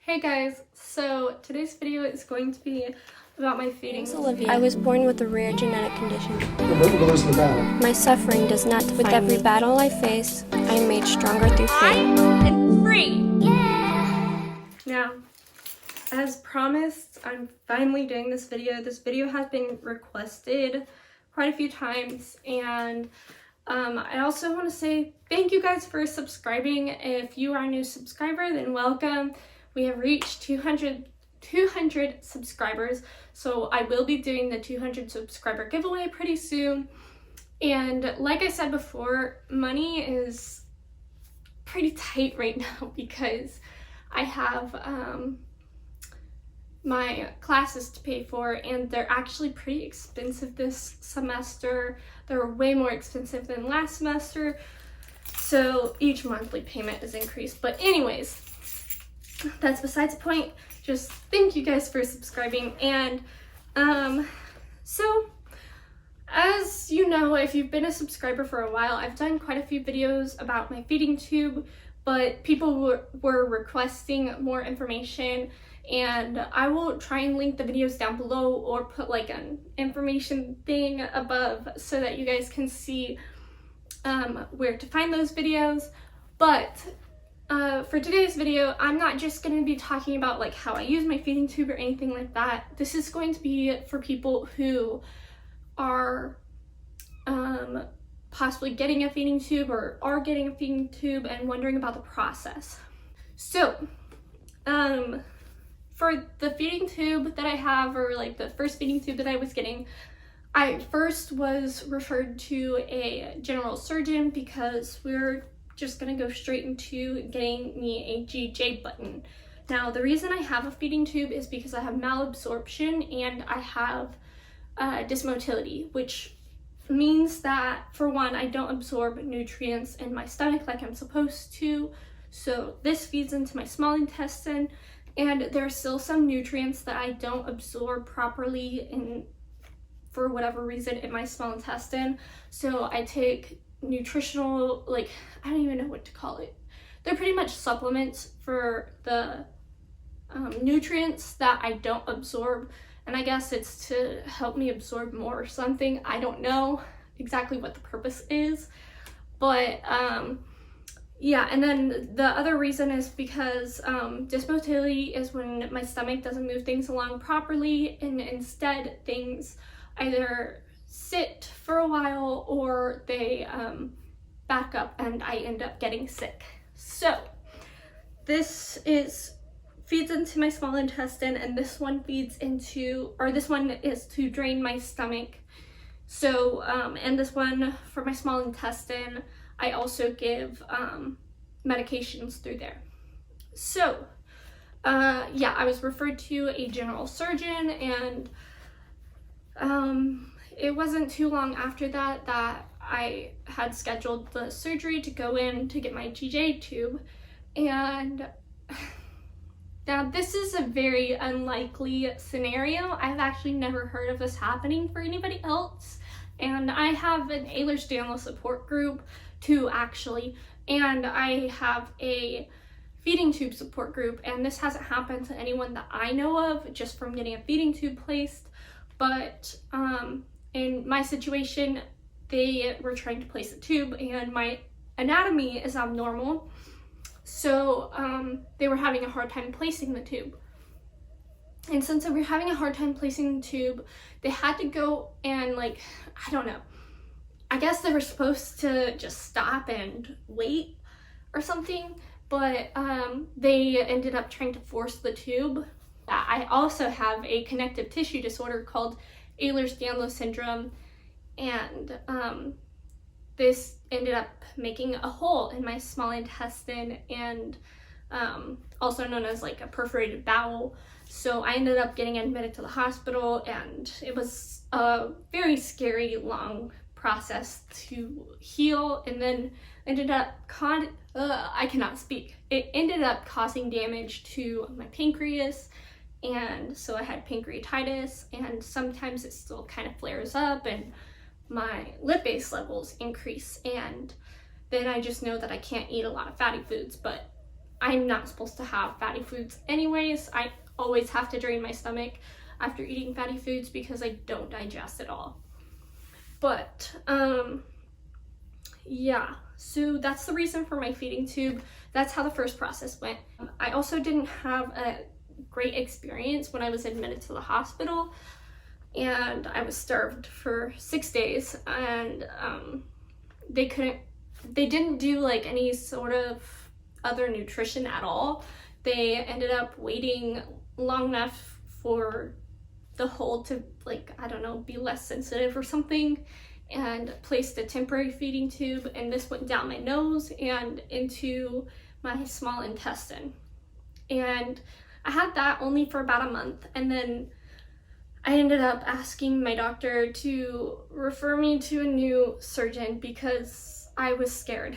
Hey guys, so today's video is going to be about my feeding. Olivia. I was born with a rare genetic condition. We're losing the battle. My suffering does not define me. With every battle I face, I am made stronger through faith. And free! Yeah! Now, as promised, I'm finally doing this video. This video has been requested quite a few times, and I also want to say thank you guys for subscribing. If you are a new subscriber, then welcome. We have reached 200 subscribers, so I will be doing the 200 subscriber giveaway pretty soon. And like I said before, money is pretty tight right now because I have my classes to pay for, and they're actually pretty expensive this semester. They're way more expensive than last semester, so each monthly payment is increased. But anyways, that's besides the point. Just thank you guys for subscribing. And so as you know, if you've been a subscriber for a while, I've done quite a few videos about my feeding tube, but people were requesting more information, and I will try and link the videos down below or put like an information thing above so that you guys can see where to find those videos. But for today's video, I'm not just going to be talking about like how I use my feeding tube or anything like that. This is going to be for people who are possibly getting a feeding tube or are getting a feeding tube and wondering about the process. So for the feeding tube that I have, or like the first feeding tube that I was getting, I first was referred to a general surgeon because we're just gonna go straight into getting me a GJ button. Now, the reason I have a feeding tube is because I have malabsorption and I have dysmotility, which means that, for one, I don't absorb nutrients in my stomach like I'm supposed to. So this feeds into my small intestine, and there are still some nutrients that I don't absorb properly for whatever reason in my small intestine. So I take nutritional, like, I don't even know what to call it. They're pretty much supplements for the nutrients that I don't absorb, and I guess it's to help me absorb more or something. I don't know exactly what the purpose is, but yeah. And then the other reason is because dysmotility is when my stomach doesn't move things along properly, and instead things either sit for a while or they back up and I end up getting sick. So this feeds into my small intestine, and this one feeds into, or this one is to drain my stomach. So and this one for my small intestine, I also give medications through there. So yeah, I was referred to a general surgeon, and it wasn't too long after that that I had scheduled the surgery to go in to get my GJ tube. And now this is a very unlikely scenario. I've actually never heard of this happening for anybody else. And I have an Ehlers Danlos support group too, actually. And I have a feeding tube support group, and this hasn't happened to anyone that I know of, just from getting a feeding tube placed. But in my situation, they were trying to place a tube, and my anatomy is abnormal, so they were having a hard time placing the tube. And since they were having a hard time placing the tube, they had to go and, like, I don't know, I guess they were supposed to just stop and wait or something, but they ended up trying to force the tube. I also have a connective tissue disorder called Ehlers Danlos Syndrome, and this ended up making a hole in my small intestine, and also known as like a perforated bowel. So I ended up getting admitted to the hospital, and it was a very scary, long process to heal, and then ended up I cannot speak. It ended up causing damage to my pancreas. And so I had pancreatitis, and sometimes it still kind of flares up and my lipase levels increase, and then I just know that I can't eat a lot of fatty foods. But I'm not supposed to have fatty foods anyways. I always have to drain my stomach after eating fatty foods because I don't digest at all. But yeah, so that's the reason for my feeding tube. That's how the first process went. I also didn't have a great experience when I was admitted to the hospital, and I was starved for 6 days, and they didn't do like any sort of other nutrition at all. They ended up waiting long enough for the hole to, like, I don't know, be less sensitive or something, and placed a temporary feeding tube, and this went down my nose and into my small intestine. And I had that only for about a month, and then I ended up asking my doctor to refer me to a new surgeon because I was scared.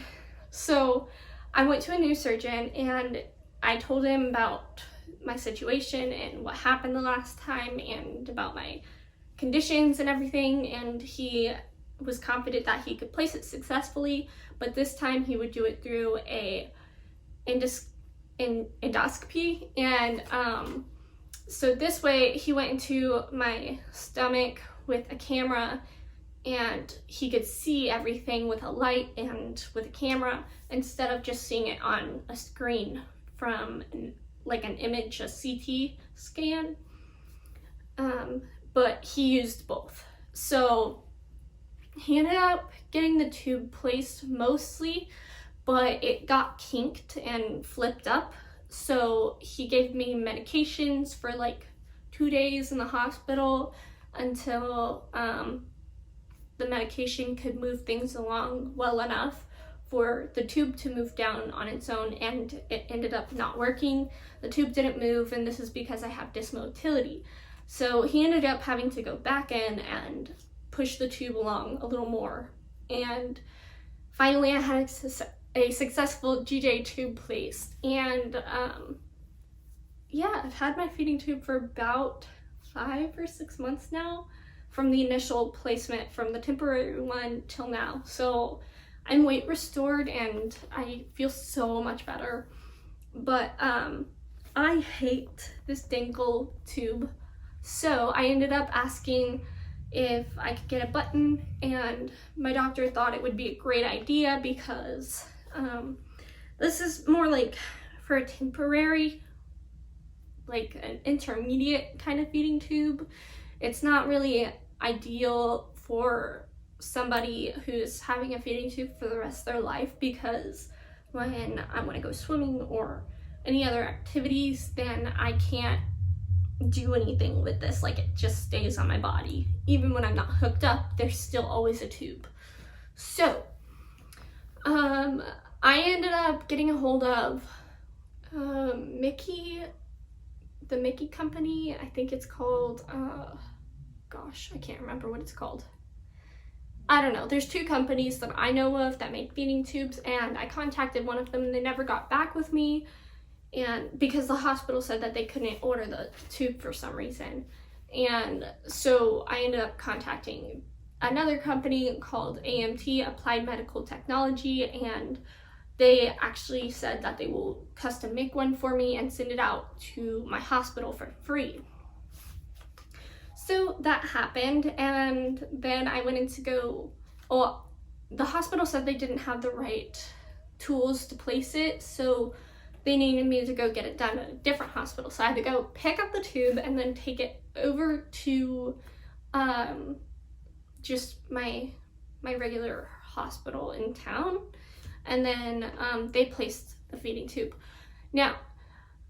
So I went to a new surgeon and I told him about my situation and what happened the last time and about my conditions and everything, and he was confident that he could place it successfully, but this time he would do it through a endoscopy. And so this way he went into my stomach with a camera and he could see everything with a light and with a camera instead of just seeing it on a screen from like an image, a CT scan. But he used both. So he ended up getting the tube placed mostly, but it got kinked and flipped up. So he gave me medications for like 2 days in the hospital until the medication could move things along well enough for the tube to move down on its own, and it ended up not working. The tube didn't move, and this is because I have dysmotility. So he ended up having to go back in and push the tube along a little more. And finally I had a successful GJ tube placed. And yeah, I've had my feeding tube for about 5 or 6 months now, from the initial placement, from the temporary one till now. So I'm weight restored and I feel so much better. But I hate this dangle tube. So I ended up asking if I could get a button, and my doctor thought it would be a great idea because this is more like for a temporary, like an intermediate kind of feeding tube. It's not really ideal for somebody who's having a feeding tube for the rest of their life, because when I want to go swimming or any other activities, then I can't do anything with this. Like, it just stays on my body. Even when I'm not hooked up, there's still always a tube. So I ended up getting a hold of Mickey, the Mickey company. I think it's called gosh, I can't remember what it's called. I don't know. There's 2 companies that I know of that make feeding tubes, and I contacted one of them and they never got back with me, and because the hospital said that they couldn't order the tube for some reason. And so I ended up contacting another company called AMT, Applied Medical Technology, and they actually said that they will custom make one for me and send it out to my hospital for free. So that happened, and then I went in to go, well, the hospital said they didn't have the right tools to place it, so they needed me to go get it done at a different hospital. So I had to go pick up the tube and then take it over to just my regular hospital in town, and then they placed the feeding tube. Now,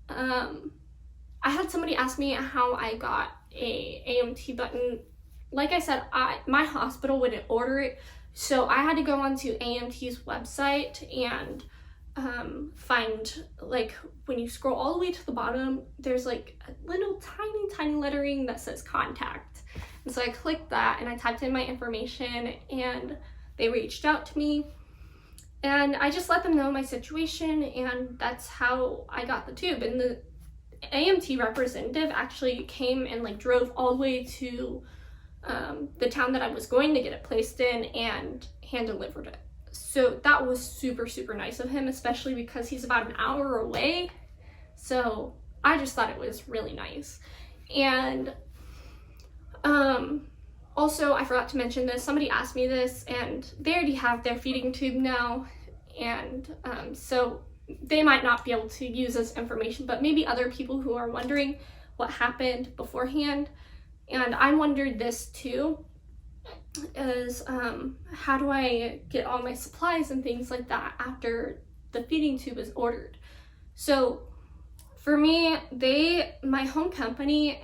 I had somebody ask me how I got a AMT button. Like I said, my hospital wouldn't order it, so I had to go onto AMT's website and find, like, when you scroll all the way to the bottom, there's like a little tiny lettering that says contact. And so I clicked that and I typed in my information, and they reached out to me, and I just let them know my situation, and that's how I got the tube. And the AMT representative actually came and like drove all the way to the town that I was going to get it placed in and hand delivered it. So that was super, super nice of him, especially because he's about an hour away. So I just thought it was really nice. And also, I forgot to mention this, somebody asked me this, and they already have their feeding tube now, and so they might not be able to use this information, but maybe other people who are wondering what happened beforehand, and I wondered this too, is how do I get all my supplies and things like that after the feeding tube is ordered? So for me, my home company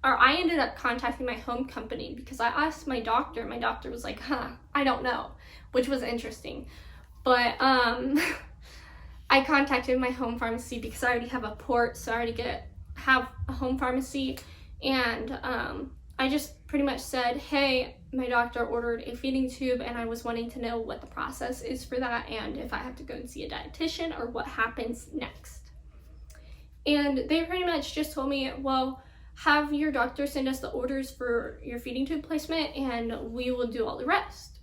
I ended up contacting my home company because I asked my doctor. My doctor was like, I don't know, which was interesting. But I contacted my home pharmacy because I already have a port, so I already have a home pharmacy. And I just pretty much said, hey, my doctor ordered a feeding tube and I was wanting to know what the process is for that and if I have to go and see a dietitian or what happens next. And they pretty much just told me, well, have your doctor send us the orders for your feeding tube placement and we will do all the rest.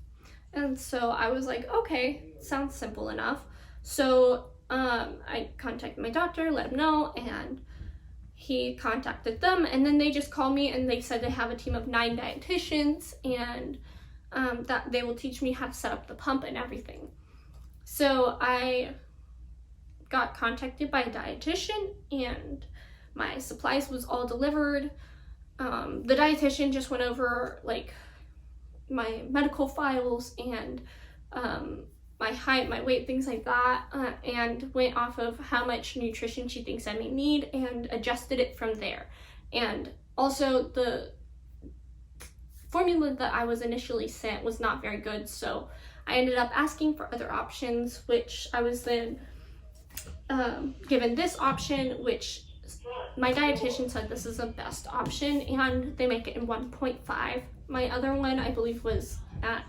And so I was like, okay, sounds simple enough. So I contacted my doctor, let him know, and he contacted them, and then they just called me and they said they have a team of 9 dietitians and that they will teach me how to set up the pump and everything. So I got contacted by a dietitian and my supplies was all delivered. The dietitian just went over like my medical files and my height, my weight, things like that, and went off of how much nutrition she thinks I may need and adjusted it from there. And also the formula that I was initially sent was not very good, so I ended up asking for other options, which I was then given this option, which my dietitian said this is the best option, and they make it in 1.5. My other one, I believe, was at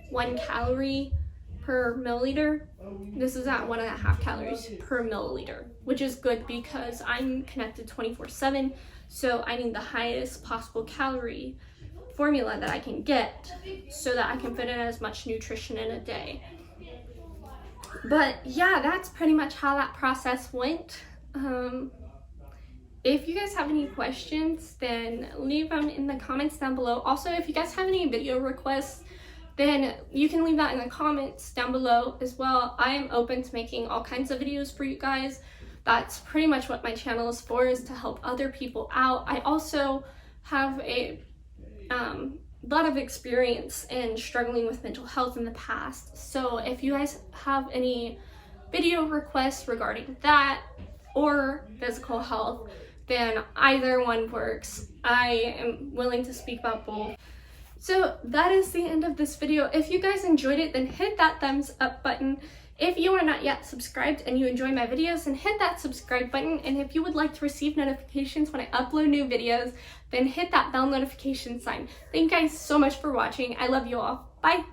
1 calorie per milliliter. This is at 1.5 calories per milliliter, which is good because I'm connected 24/7, so I need the highest possible calorie formula that I can get so that I can fit in as much nutrition in a day. But yeah, that's pretty much how that process went. If you guys have any questions, then leave them in the comments down below. Also, if you guys have any video requests, then you can leave that in the comments down below as well. I am open to making all kinds of videos for you guys. That's pretty much what my channel is for, is to help other people out. I also have a lot of experience in struggling with mental health in the past. So if you guys have any video requests regarding that or physical health, then either one works. I am willing to speak about both. So that is the end of this video. If you guys enjoyed it, then hit that thumbs up button. If you are not yet subscribed and you enjoy my videos, then hit that subscribe button. And if you would like to receive notifications when I upload new videos, then hit that bell notification sign. Thank you guys so much for watching. I love you all. Bye.